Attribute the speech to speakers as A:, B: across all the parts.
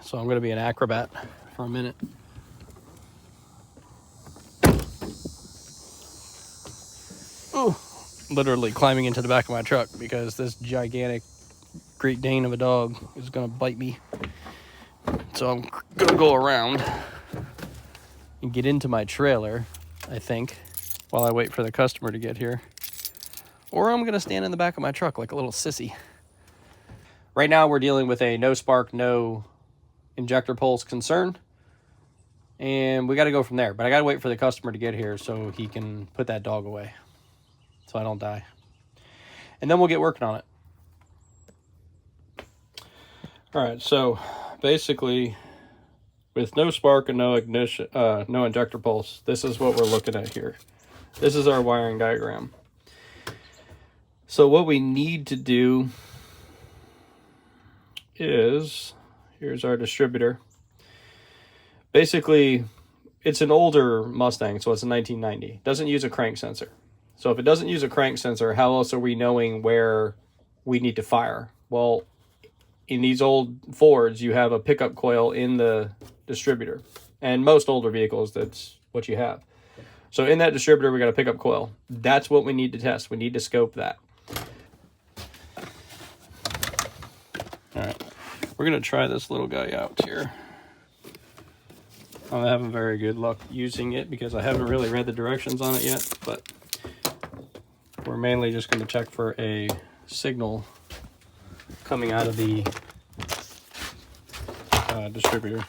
A: so I'm going to be an acrobat for a minute. Ooh, literally climbing into the back of my truck because this gigantic Great Dane of a dog is going to bite me. So I'm going to go around and get into my trailer, I think, while I wait for the customer to get here. Or I'm going to stand in the back of my truck like a little sissy. Right now we're dealing with a no spark, no injector pulse concern. And we got to go from there. But I got to wait for the customer to get here so he can put that dog away, so I don't die. And then we'll get working on it. All right, so basically, with no spark and no ignition, no injector pulse, this is what we're looking at here. This is our wiring diagram. So what we need to do is, here's our distributor. Basically, it's an older Mustang, so it's a 1990. It doesn't use a crank sensor. So if it doesn't use a crank sensor, how else are we knowing where we need to fire? Well, in these old Fords, you have a pickup coil in the distributor. And most older vehicles, that's what you have. So in that distributor, we got a pickup coil. That's what we need to test. We need to scope that. All right, we're going to try this little guy out here. I'm having very good luck using it because I haven't really read the directions on it yet, but we're mainly just going to check for a signal coming out of the distributor.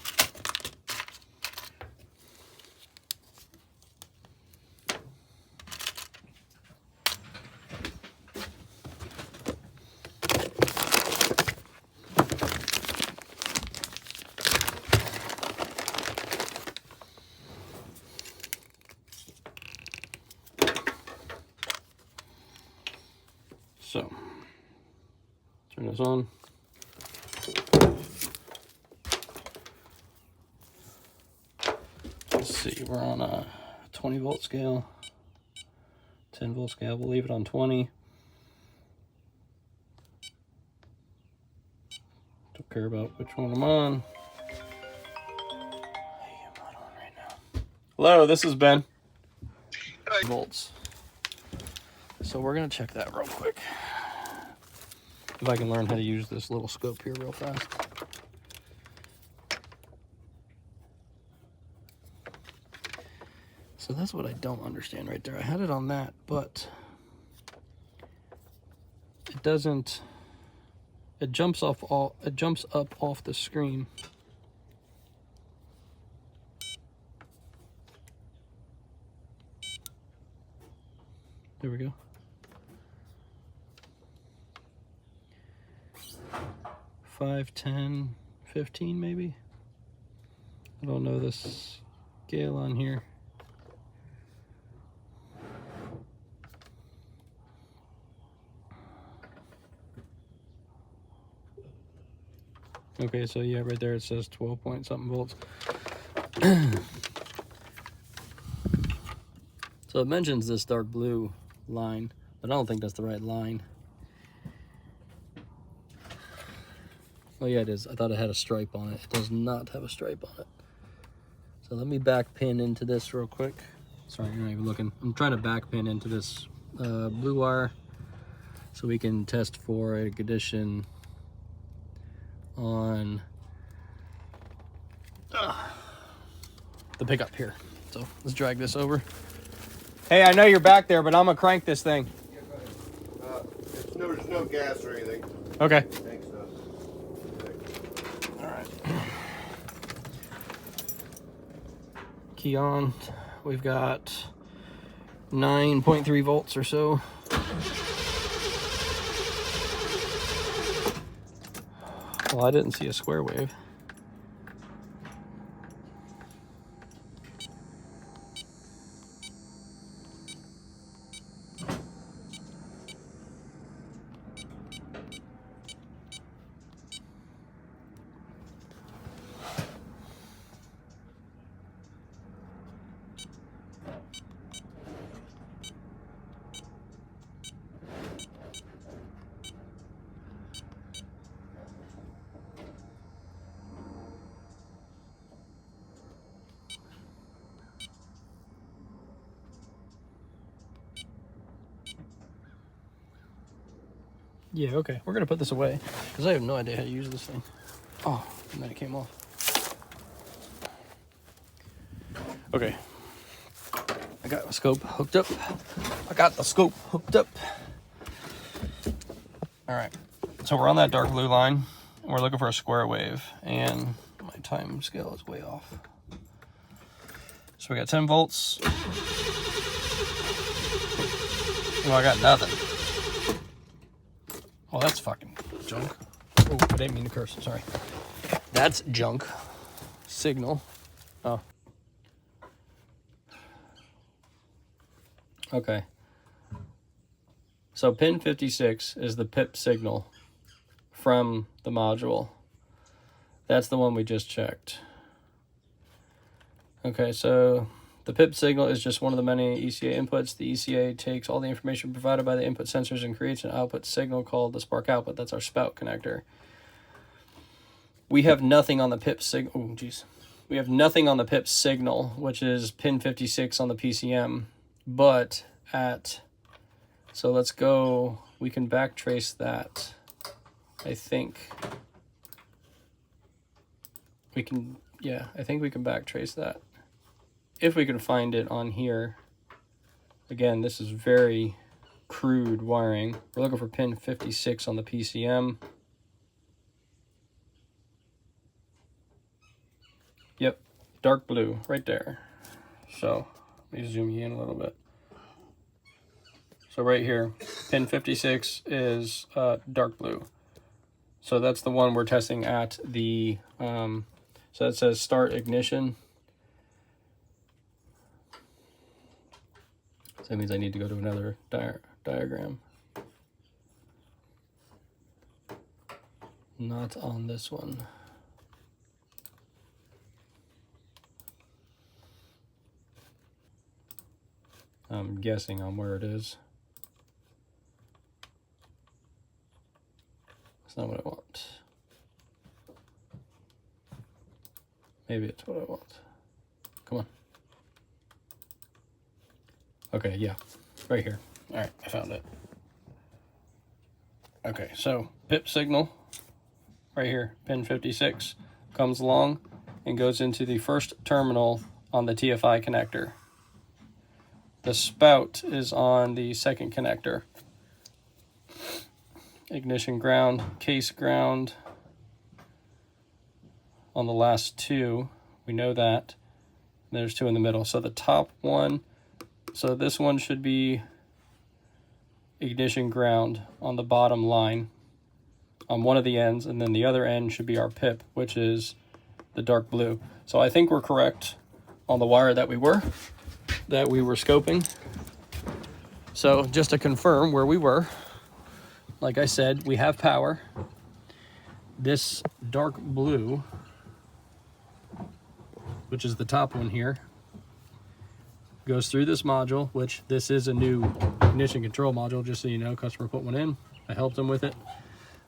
A: So, turn this on. Let's see, we're on a 20 volt scale, 10 volt scale. We'll leave it on 20. Don't care about which one I'm on. I'm not on right now. Hello, this is Ben. Hi. Volts. So we're gonna check that real quick. If I can learn how to use this little scope here real fast. So that's what I don't understand right there. I had it on that, but it doesn't, it jumps up off the screen. There we go. 5, 10, 15 maybe. I don't know this scale on here. Okay, so yeah, right there it says 12 point something volts. So it mentions this dark blue line, but I don't think that's the right line. Oh yeah, it is. I thought it had a stripe on it. It does not have a stripe on it. So let me back pin into this real quick. Sorry, you're not even looking. I'm trying to back pin into this blue wire so we can test for a condition on the pickup here. So let's drag this over. Hey, I know you're back there, but I'm gonna crank this thing.
B: Yeah, go ahead. There's no gas or anything.
A: Okay.
B: Thanks,
A: All right. Key on. We've got 9.3 volts or so. Well, I didn't see a square wave. Yeah, okay. We're going to put this away because I have no idea how to use this thing. Oh, and then it came off. Okay. I got my scope hooked up. All right. So we're on that dark blue line. And we're looking for a square wave. And my time scale is way off. So we got 10 volts. Well, I got nothing. Well, that's fucking junk. Oh, I didn't mean to curse. Sorry. That's junk. Signal. Oh. Okay. So pin 56 is the pip signal from the module. That's the one we just checked. Okay, so the pip signal is just one of the many ECA inputs. The ECA takes all the information provided by the input sensors and creates an output signal called the spark output. That's our spout connector. We have nothing on the pip signal. Oh, geez. We have nothing on the pip signal, which is pin 56 on the PCM. But so let's go, we can backtrace that. I think we can, yeah, I think we can backtrace that. If we can find it on here. Again, this is very crude wiring. We're looking for pin 56 on the PCM. Yep, dark blue right there. So let me zoom you in a little bit. So right here, pin 56 is dark blue. So that's the one we're testing at the, so it says start ignition. So that means I need to go to another diagram. Not on this one. I'm guessing on where it is. That's not what I want. Maybe it's what I want. Come on. Okay, yeah, right here. All right, I found it. Okay, so pip signal, right here, pin 56, comes along and goes into the first terminal on the TFI connector. The spout is on the second connector. Ignition ground, case ground on the last two. We know that. There's two in the middle. So the top one, so this one should be ignition ground on the bottom line on one of the ends, and then the other end should be our pip, which is the dark blue. So I think we're correct on the wire that we were scoping. So just to confirm where we were, like I said, we have power. This dark blue, which is the top one here, goes through this module, which this is a new ignition control module, just so you know. Customer put one in. I helped him with it.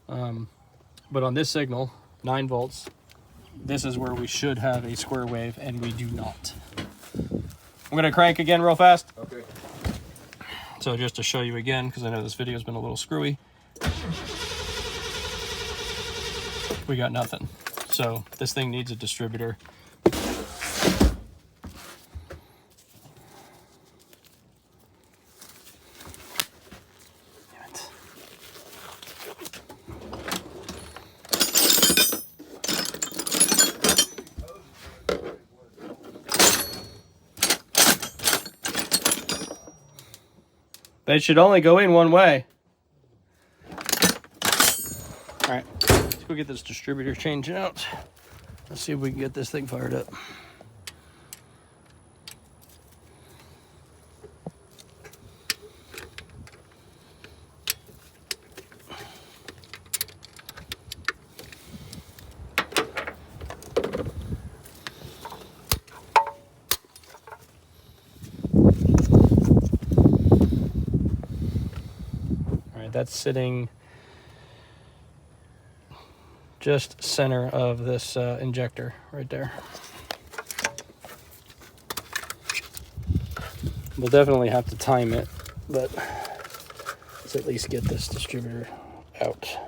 A: But on this signal, 9 volts, this is where we should have a square wave, and we do not. I'm going to crank again real fast.
B: Okay.
A: So just to show you again, because I know this video has been a little screwy, we got nothing. So this thing needs a distributor. They should only go in one way. All right, let's go get this distributor changed out. Let's see if we can get this thing fired up. That's sitting just center of this injector right there. We'll definitely have to time it, but let's at least get this distributor out.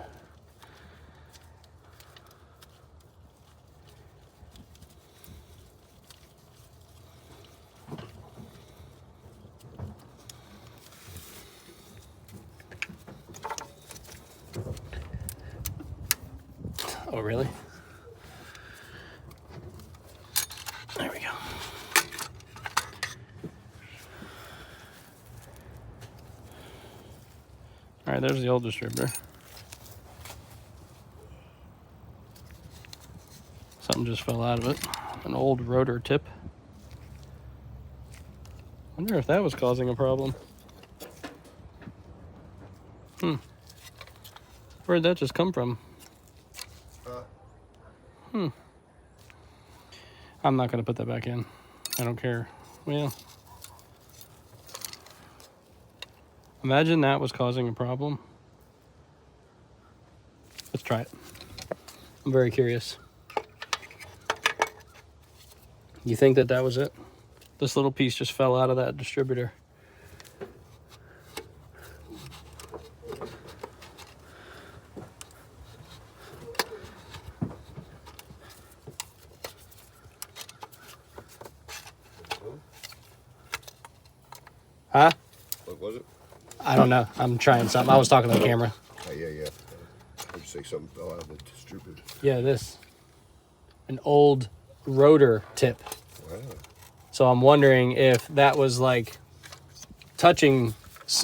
A: Oh, really? There we go. All right, there's the old distributor. Something just fell out of it. An old rotor tip. Wonder if that was causing a problem. Where'd that just come from? I'm not gonna put that back in. I don't care. Well, imagine that was causing a problem. Let's try it. I'm very curious. You think that that was it? This little piece just fell out of that distributor. Huh?
B: What was it?
A: I don't know. I'm trying something. I was talking to the camera.
B: Oh, yeah. Did you say something fell out of the distributor?
A: Yeah, this. An old rotor tip.
B: Wow.
A: So I'm wondering if that was like touching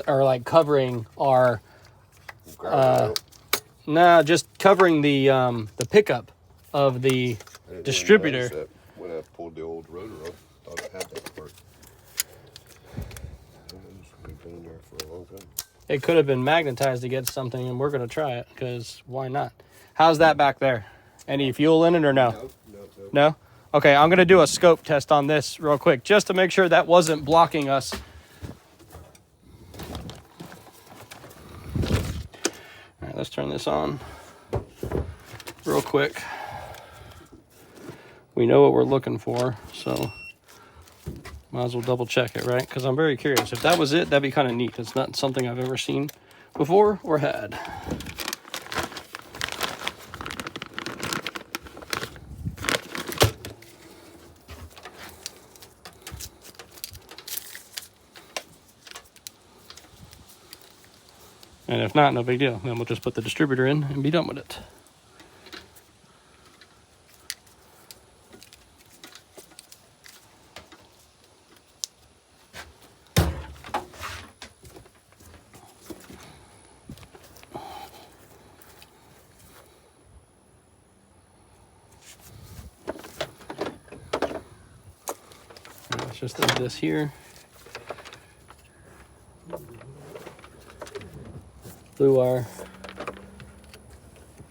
A: or like covering our just covering the pickup of the distributor.
B: That when I pulled the old rotor off, thought I had that part. It's been in there for a long time.
A: It could have been magnetized against something, and we're going to try it because why not? How's that back there? Any fuel in it or no? No? Okay, I'm going to do a scope test on this real quick just to make sure that wasn't blocking us. All right, let's turn this on real quick. We know what we're looking for, so might as well double check it, right? Because I'm very curious. If that was it, that'd be kind of neat. It's not something I've ever seen before or had. And if not, no big deal. Then we'll just put the distributor in and be done with it. Let's just leave this here. Blue wire,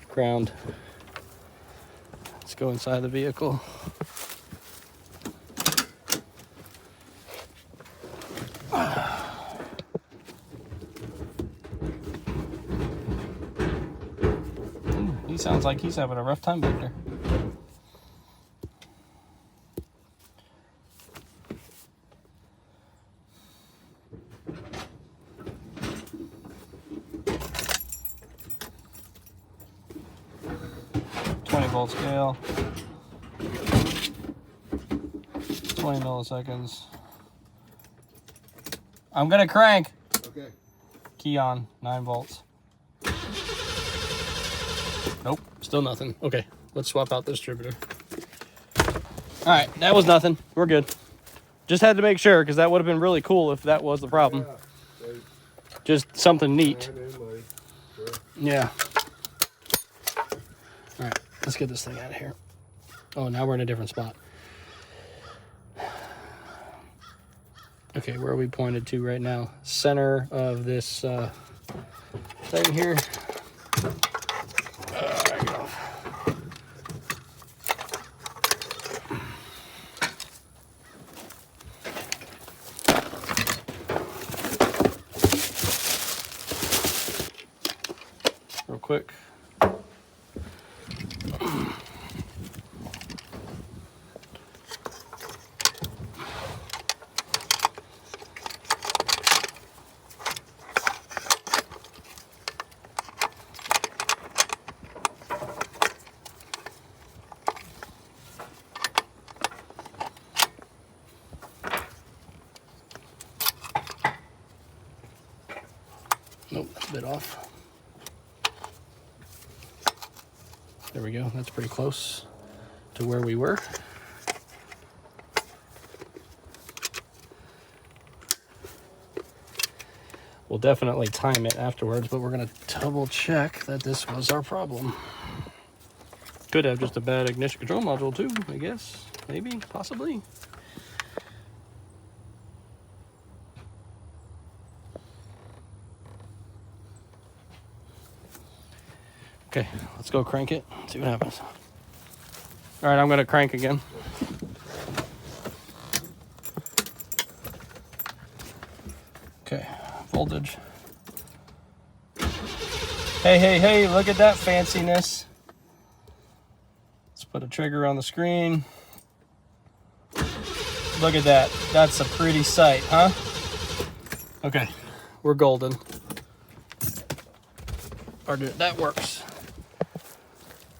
A: ground. Let's go inside the vehicle. He sounds like he's having a rough time back there. Volt scale, 20 milliseconds. I'm gonna crank.
B: Okay.
A: Key on, 9 volts. Nope, still nothing. Okay, let's swap out the distributor. All right, that was nothing. We're good. Just had to make sure because that would have been really cool if that was the problem.
B: Yeah.
A: Just something neat. Yeah. All right. Let's get this thing out of here. Oh, now we're in a different spot. Okay, where are we pointed to right now? Center of this thing here. There you go. Real quick. bit off. There we go. That's pretty close to where we were. We'll definitely time it afterwards, but we're going to double check that this was our problem. Could have just a bad ignition control module too, I guess. Maybe, possibly. Okay, let's go crank it, see what happens. All right, I'm gonna crank again. Okay, voltage. Hey, hey, hey, look at that fanciness. Let's put a trigger on the screen. Look at that, that's a pretty sight, huh? Okay, we're golden. That works.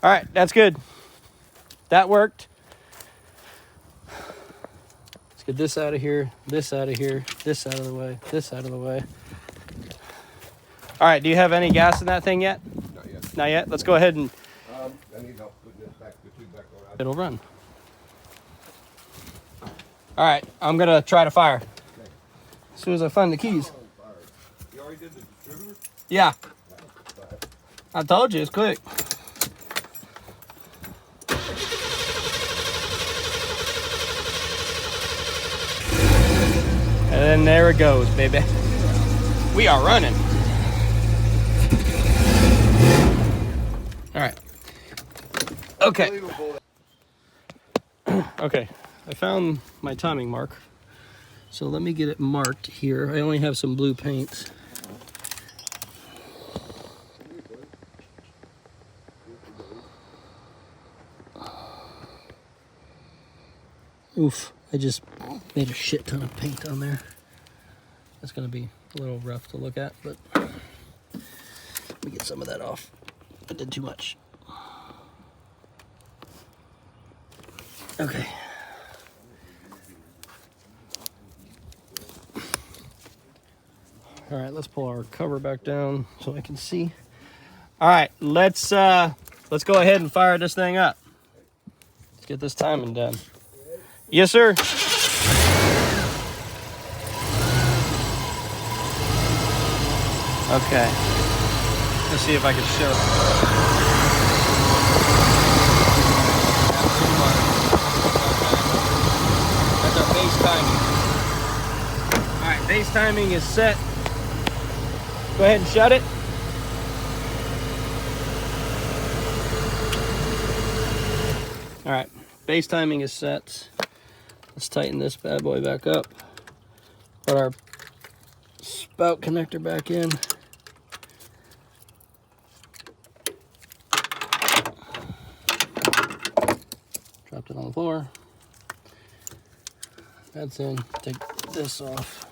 A: All right, that's good. That worked. Let's get this out of here, this out of here, this out of the way, this out of the way. All right, do you have any gas in that thing yet?
B: Not yet.
A: Not yet? Let's go ahead and...
B: I need help putting this back, the tube back on.
A: It'll run. All right, I'm gonna try to fire.
B: Okay.
A: As soon as I find the keys.
B: You already did the distributor?
A: Yeah. I told you, it's quick. And then there it goes, baby. We are running. All right. Okay. Okay. I found my timing mark. So let me get it marked here. I only have some blue paint. Oof, I just made a shit ton of paint on there. That's gonna be a little rough to look at, but let me get some of that off. I did too much. Okay. All right, let's pull our cover back down so I can see. All right, let's go ahead and fire this thing up. Let's get this timing done. Yes, sir. Okay. Let's see if I can show it. That's our base timing. All right, base timing is set. Go ahead and shut it. All right, base timing is set. Let's tighten this bad boy back up. Put our spout connector back in. Dropped it on the floor. That's in. Take this off.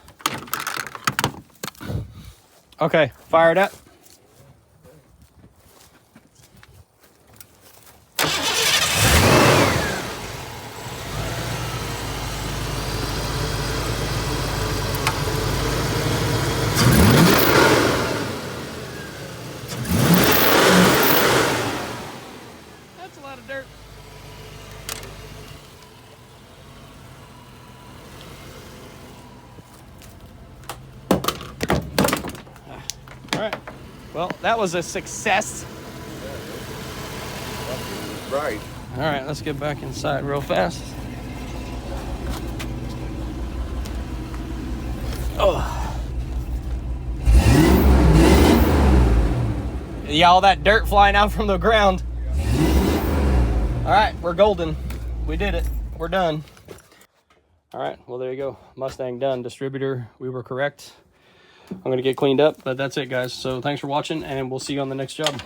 A: Okay, fire it up. That's a lot of dirt. All right. Well, that was a success.
B: Right.
A: All right, let's get back inside real fast. Oh. Yeah, all that dirt flying out from the ground. All right, we're golden. We did it. We're done. All right, well, there you go. Mustang done. Distributor, we were correct. I'm going to get cleaned up, but that's it, guys. So thanks for watching, and we'll see you on the next job.